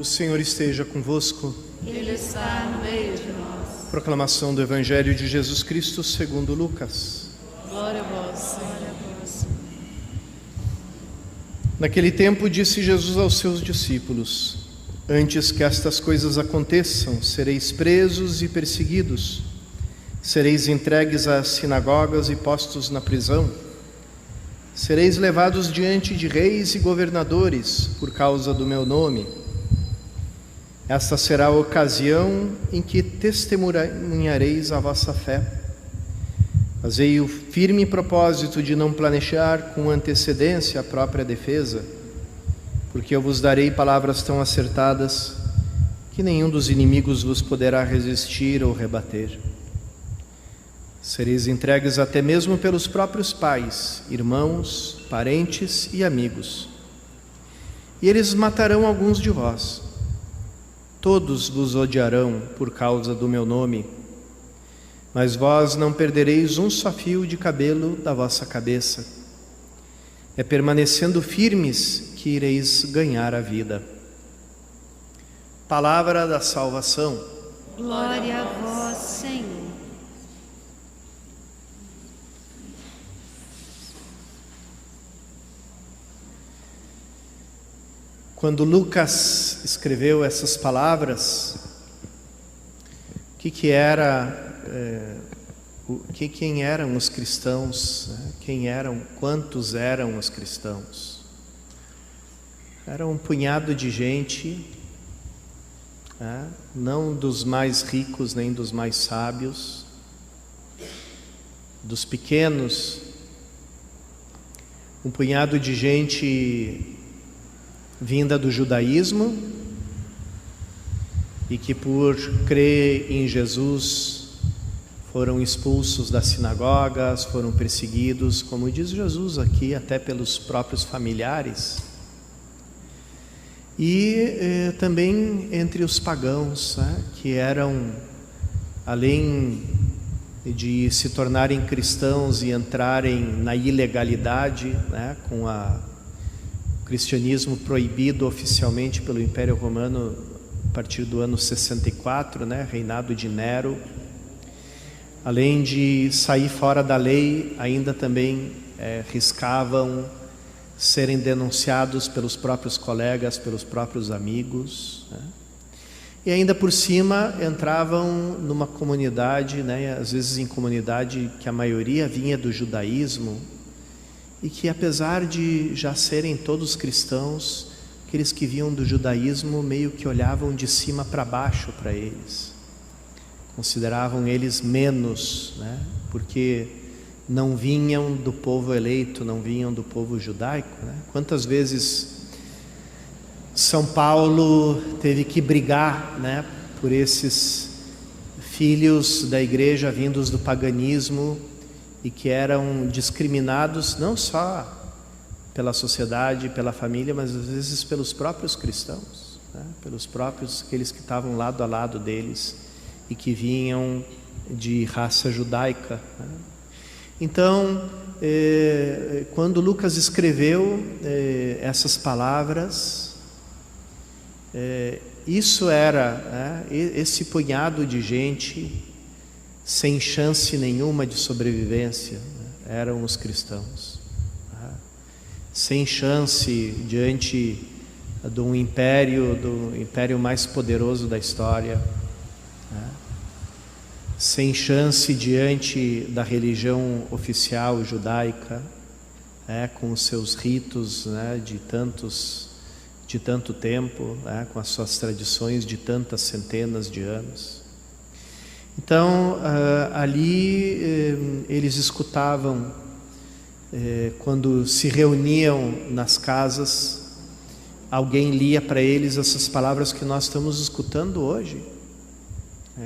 O Senhor esteja convosco. Ele está no meio de nós. Proclamação do Evangelho de Jesus Cristo segundo Lucas. Glória a vós, Senhor. Naquele tempo disse Jesus aos seus discípulos: antes que estas coisas aconteçam, sereis presos e perseguidos, sereis entregues às sinagogas e postos na prisão, sereis levados diante de reis e governadores por causa do meu nome. Esta será a ocasião em que testemunhareis a vossa fé. Fazei o firme propósito de não planejar com antecedência a própria defesa, porque eu vos darei palavras tão acertadas que nenhum dos inimigos vos poderá resistir ou rebater. Sereis entregues até mesmo pelos próprios pais, irmãos, parentes e amigos. E eles matarão alguns de vós. Todos vos odiarão por causa do meu nome, mas vós não perdereis um só fio de cabelo da vossa cabeça. É permanecendo firmes que ireis ganhar a vida. Palavra da salvação. Glória a vós, Senhor. Quando Lucas escreveu essas palavras, quem eram os cristãos? Quantos eram os cristãos? Era um punhado de gente, não dos mais ricos nem dos mais sábios, dos pequenos, um punhado de gente vinda do judaísmo e que por crer em Jesus foram expulsos das sinagogas, foram perseguidos, como diz Jesus aqui, até pelos próprios familiares. E também entre os pagãos, que eram, além de se tornarem cristãos e entrarem na ilegalidade, com o cristianismo proibido oficialmente pelo Império Romano a partir do ano 64, reinado de Nero. Além de sair fora da lei, ainda também riscavam serem denunciados pelos próprios colegas, pelos próprios amigos, E ainda por cima entravam numa comunidade, às vezes em comunidade que a maioria vinha do judaísmo, e que apesar de já serem todos cristãos, aqueles que vinham do judaísmo meio que olhavam de cima para baixo para eles. Consideravam eles menos, porque não vinham do povo eleito, não vinham do povo judaico. Quantas vezes São Paulo teve que brigar, por esses filhos da igreja vindos do paganismo e que eram discriminados não só pela sociedade, pela família, mas às vezes pelos próprios cristãos, pelos próprios aqueles que estavam lado a lado deles e que vinham de raça judaica. Então, quando Lucas escreveu essas palavras, isso era esse punhado de gente sem chance nenhuma de sobrevivência, eram os cristãos, sem chance diante do império mais poderoso da história, sem chance diante da religião oficial judaica, com os seus ritos, de tanto tempo, com as suas tradições de tantas centenas de anos. Então, ali eles escutavam, quando se reuniam nas casas, alguém lia para eles essas palavras que nós estamos escutando hoje,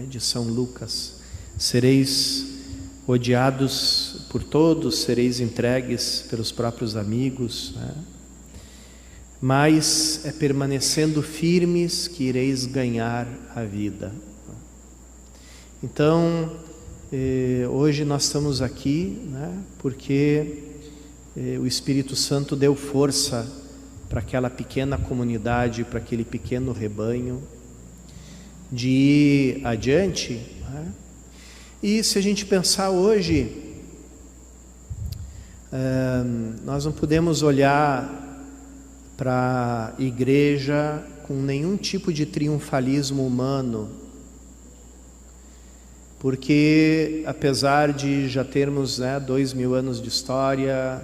de São Lucas: sereis odiados por todos, sereis entregues pelos próprios amigos, mas é permanecendo firmes que ireis ganhar a vida. Então, hoje nós estamos aqui, porque o Espírito Santo deu força para aquela pequena comunidade, para aquele pequeno rebanho, de ir adiante, né? E se a gente pensar hoje, nós não podemos olhar para a igreja com nenhum tipo de triunfalismo humano, porque apesar de já termos 2000 anos de história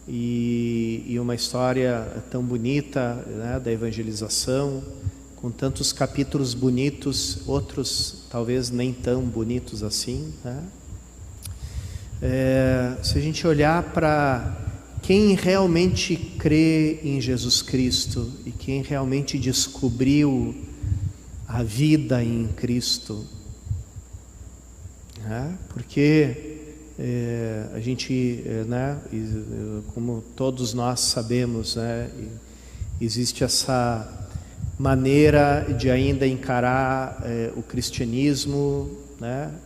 e uma história tão bonita, da evangelização, com tantos capítulos bonitos, outros talvez nem tão bonitos assim, né? Se a gente olhar para quem realmente crê em Jesus Cristo e quem realmente descobriu a vida em Cristo, né? Porque a gente, como todos nós sabemos, existe essa maneira de ainda encarar o cristianismo,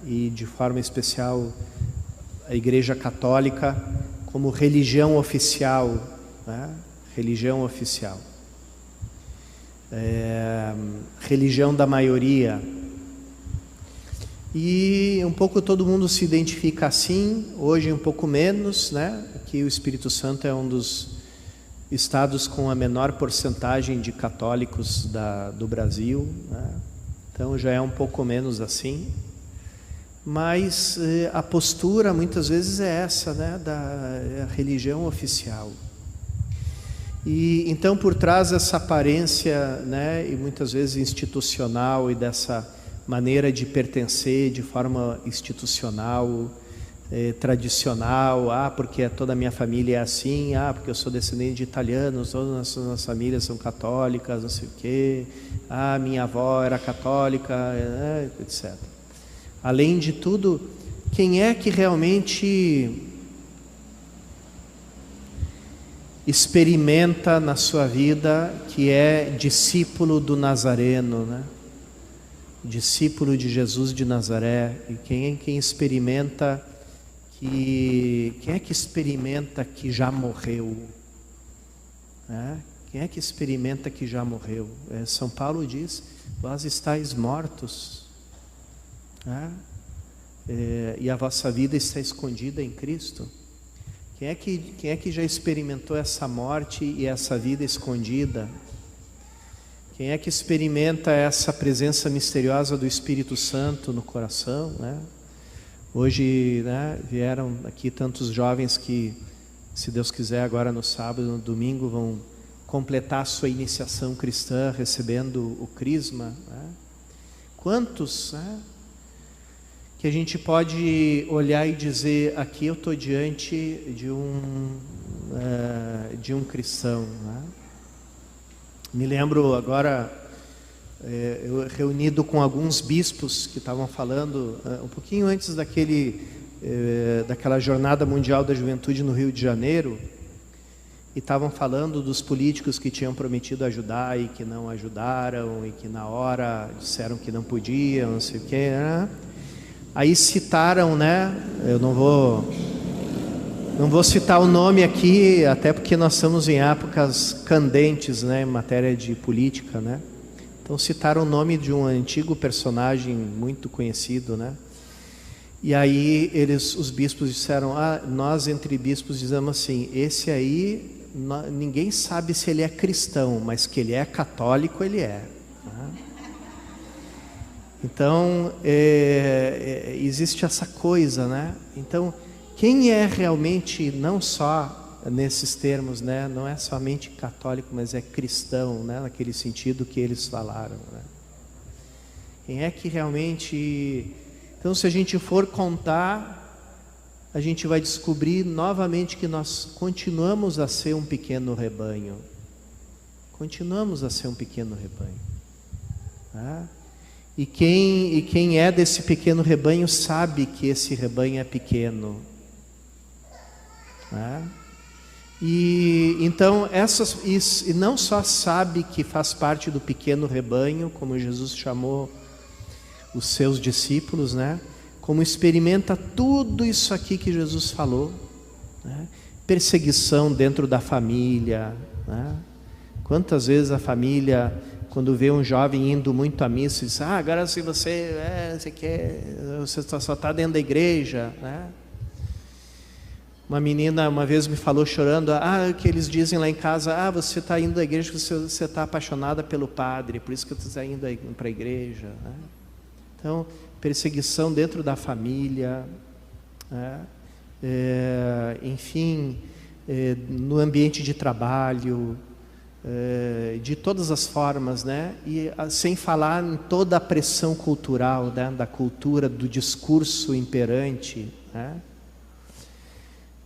e de forma especial a Igreja Católica como religião oficial, religião oficial, religião da maioria. E um pouco todo mundo se identifica assim, hoje um pouco menos, Aqui o Espírito Santo é um dos estados com a menor porcentagem de católicos do Brasil, então já é um pouco menos assim. Mas a postura muitas vezes é essa, da religião oficial. E então por trás dessa aparência, e muitas vezes institucional, e dessa maneira de pertencer de forma institucional, tradicional, porque toda a minha família é assim, porque eu sou descendente de italianos, todas as nossas famílias são católicas, não sei o quê, minha avó era católica, etc. Além de tudo, quem é que realmente experimenta na sua vida que é discípulo do Nazareno, discípulo de Jesus de Nazaré? E quem experimenta quem é que experimenta que já morreu? Quem é que experimenta que já morreu? São Paulo diz: vós estáis mortos, e a vossa vida está escondida em Cristo. Quem é que já experimentou essa morte e essa vida escondida? Quem é que experimenta essa presença misteriosa do Espírito Santo no coração, Hoje, vieram aqui tantos jovens que, se Deus quiser, agora no sábado, no domingo, vão completar a sua iniciação cristã recebendo o crisma, Quantos, que a gente pode olhar e dizer: aqui eu estou diante de um cristão, Me lembro agora, eu reunido com alguns bispos que estavam falando um pouquinho antes daquela Jornada Mundial da Juventude no Rio de Janeiro, e estavam falando dos políticos que tinham prometido ajudar e que não ajudaram, e que na hora disseram que não podiam, não sei o quê, Aí citaram, eu não vou citar o nome aqui, até porque nós estamos em épocas candentes, em matéria de política, Então citaram o nome de um antigo personagem muito conhecido, E aí os bispos disseram: nós entre bispos dizemos assim, esse aí ninguém sabe se ele é cristão, mas que ele é católico, ele é. Então existe essa coisa, Então quem é realmente, não só nesses termos, não é somente católico, mas é cristão, naquele sentido que eles falaram, Quem é que realmente... Então, se a gente for contar, a gente vai descobrir novamente que nós continuamos a ser um pequeno rebanho. Continuamos a ser um pequeno rebanho. E quem é desse pequeno rebanho sabe que esse rebanho é pequeno. E então e não só sabe que faz parte do pequeno rebanho, como Jesus chamou os seus discípulos, como experimenta tudo isso aqui que Jesus falou, perseguição dentro da família, Quantas vezes a família, quando vê um jovem indo muito à missa, diz: agora se você só está dentro da igreja, né? Uma menina uma vez me falou chorando: o que eles dizem lá em casa, você está indo à igreja porque você está apaixonada pelo padre, por isso que você está indo para a igreja, né? Então, perseguição dentro da família, né? Enfim, no ambiente de trabalho, de todas as formas, né? E sem falar em toda a pressão cultural, né? Da cultura, do discurso imperante, né?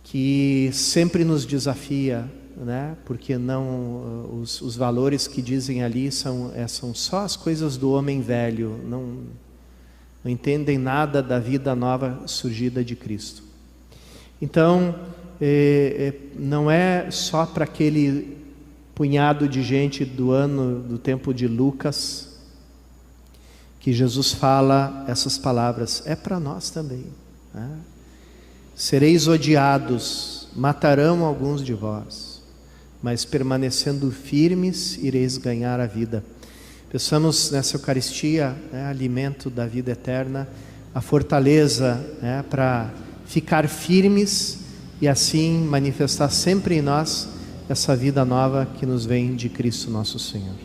Que sempre nos desafia, né? Porque não os valores que dizem ali são só as coisas do homem velho, não entendem nada da vida nova surgida de Cristo. Então, não é só para aquele punhado de gente do tempo de Lucas que Jesus fala essas palavras, é para nós também, né? Sereis odiados, matarão alguns de vós, mas permanecendo firmes ireis ganhar a vida. Peçamos nessa Eucaristia, né, alimento da vida eterna, a fortaleza, né, para ficar firmes e assim manifestar sempre em nós essa vida nova que nos vem de Cristo nosso Senhor.